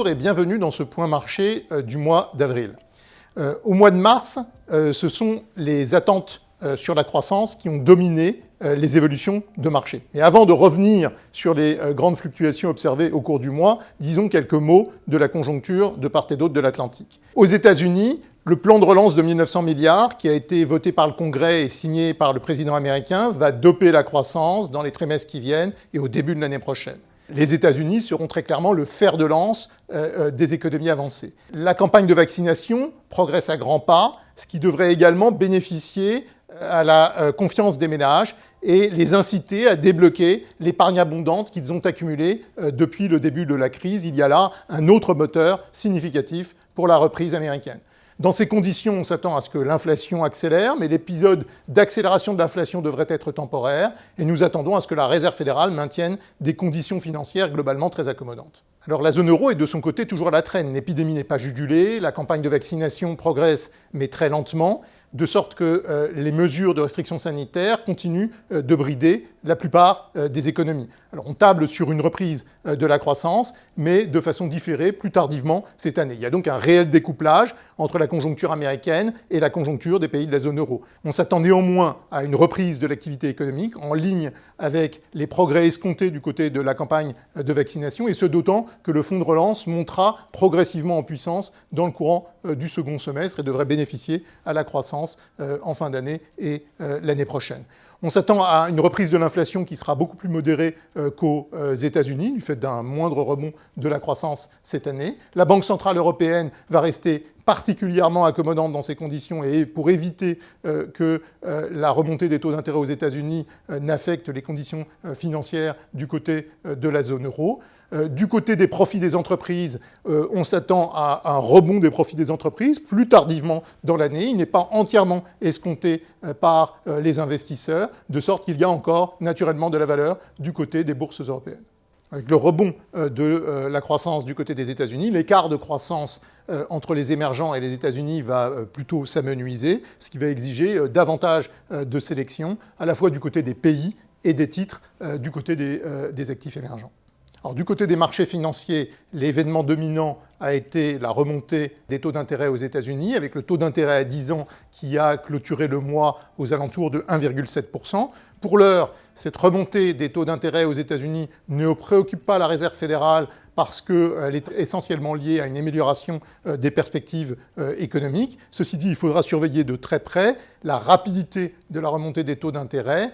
bonjour et bienvenue dans ce point marché du mois d'avril. Au mois de mars, ce sont les attentes sur la croissance qui ont dominé les évolutions de marché. Et avant de revenir sur les grandes fluctuations observées au cours du mois, disons quelques mots de la conjoncture de part et d'autre de l'Atlantique. Aux États-Unis, le plan de relance de 1900 milliards, qui a été voté par le Congrès et signé par le président américain, va doper la croissance dans les trimestres qui viennent et au début de l'année prochaine. Les États-Unis seront très clairement le fer de lance des économies avancées. La campagne de vaccination progresse à grands pas, ce qui devrait également bénéficier à la confiance des ménages et les inciter à débloquer l'épargne abondante qu'ils ont accumulée depuis le début de la crise. Il y a là un autre moteur significatif pour la reprise américaine. Dans ces conditions, on s'attend à ce que l'inflation accélère, mais l'épisode d'accélération de l'inflation devrait être temporaire, et nous attendons à ce que la Réserve fédérale maintienne des conditions financières globalement très accommodantes. Alors la zone euro est de son côté toujours à la traîne. L'épidémie n'est pas jugulée, la campagne de vaccination progresse, mais très lentement, de sorte que les mesures de restriction sanitaire continuent de brider la plupart des économies. Alors on table sur une reprise de la croissance, mais de façon différée, plus tardivement cette année. Il y a donc un réel découplage entre la conjoncture américaine et la conjoncture des pays de la zone euro. On s'attend néanmoins à une reprise de l'activité économique en ligne avec les progrès escomptés du côté de la campagne de vaccination, et ce d'autant que le fonds de relance montera progressivement en puissance dans le courant du second semestre et devrait bénéficier à la croissance en fin d'année et l'année prochaine. On s'attend à une reprise de l'inflation qui sera beaucoup plus modérée qu'aux États-Unis, du fait d'un moindre rebond de la croissance cette année. La Banque centrale européenne va rester particulièrement accommodante dans ces conditions, et pour éviter que la remontée des taux d'intérêt aux États-Unis n'affecte les conditions financières du côté de la zone euro. Du côté des profits des entreprises, on s'attend à un rebond des profits des entreprises plus tardivement dans l'année. Il n'est pas entièrement escompté par les investisseurs, de sorte qu'il y a encore naturellement de la valeur du côté des bourses européennes. Avec le rebond de la croissance du côté des États-Unis, l'écart de croissance entre les émergents et les États-Unis va plutôt s'amenuiser, ce qui va exiger davantage de sélection, à la fois du côté des pays et des titres du côté des actifs émergents. Alors, du côté des marchés financiers, l'événement dominant a été la remontée des taux d'intérêt aux États-Unis, avec le taux d'intérêt à 10 ans qui a clôturé le mois aux alentours de 1,7%. Pour l'heure, cette remontée des taux d'intérêt aux États-Unis ne préoccupe pas la Réserve fédérale parce qu'elle est essentiellement liée à une amélioration des perspectives économiques. Ceci dit, il faudra surveiller de très près la rapidité de la remontée des taux d'intérêt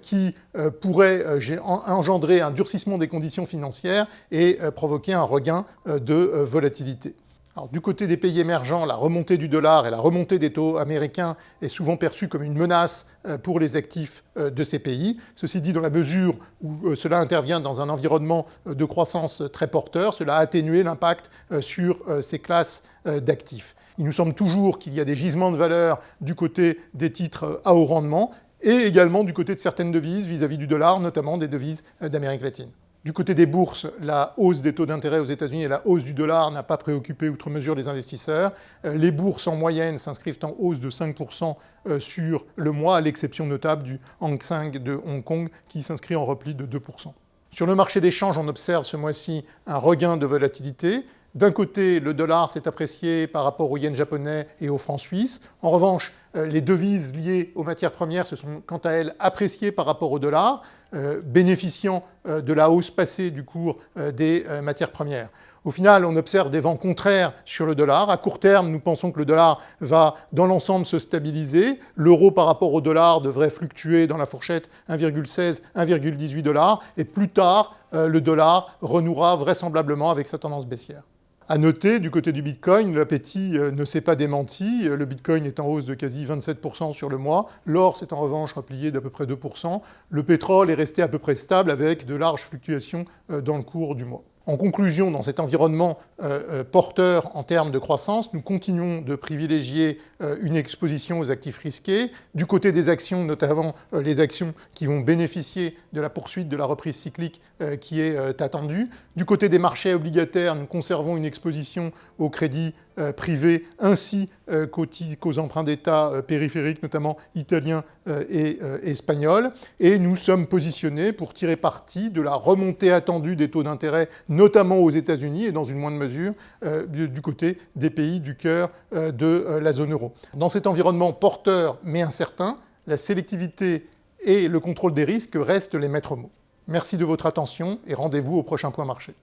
qui pourrait engendrer un durcissement des conditions financières et provoquer un regain de volatilité. Alors, du côté des pays émergents, la remontée du dollar et la remontée des taux américains est souvent perçue comme une menace pour les actifs de ces pays. Ceci dit, dans la mesure où cela intervient dans un environnement de croissance très porteur, cela a atténué l'impact sur ces classes d'actifs. Il nous semble toujours qu'il y a des gisements de valeur du côté des titres à haut rendement et également du côté de certaines devises vis-à-vis du dollar, notamment des devises d'Amérique latine. Du côté des bourses, la hausse des taux d'intérêt aux États-Unis et la hausse du dollar n'a pas préoccupé outre mesure les investisseurs. Les bourses en moyenne s'inscrivent en hausse de 5% sur le mois, à l'exception notable du Hang Seng de Hong Kong qui s'inscrit en repli de 2%. Sur le marché des changes, on observe ce mois-ci un regain de volatilité. D'un côté, le dollar s'est apprécié par rapport au yen japonais et au franc suisse. En revanche, les devises liées aux matières premières se sont quant à elles appréciées par rapport au dollar, bénéficiant de la hausse passée du cours des matières premières. Au final, on observe des vents contraires sur le dollar. À court terme, nous pensons que le dollar va, dans l'ensemble, se stabiliser. L'euro par rapport au dollar devrait fluctuer dans la fourchette 1,16-1,18 $. Et plus tard, le dollar renouera vraisemblablement avec sa tendance baissière. À noter, du côté du Bitcoin, l'appétit ne s'est pas démenti. Le Bitcoin est en hausse de quasi 27% sur le mois. L'or s'est en revanche replié d'à peu près 2%. Le pétrole est resté à peu près stable avec de larges fluctuations dans le cours du mois. En conclusion, dans cet environnement porteur en termes de croissance, nous continuons de privilégier une exposition aux actifs risqués. Du côté des actions, notamment les actions qui vont bénéficier de la poursuite de la reprise cyclique qui est attendue. Du côté des marchés obligataires, nous conservons une exposition au crédit privés ainsi qu'aux emprunts d'État périphériques, notamment italiens et espagnols. Et nous sommes positionnés pour tirer parti de la remontée attendue des taux d'intérêt, notamment aux États-Unis et dans une moindre mesure du côté des pays du cœur de la zone euro. Dans cet environnement porteur mais incertain, la sélectivité et le contrôle des risques restent les maîtres mots. Merci de votre attention et rendez-vous au prochain point marché.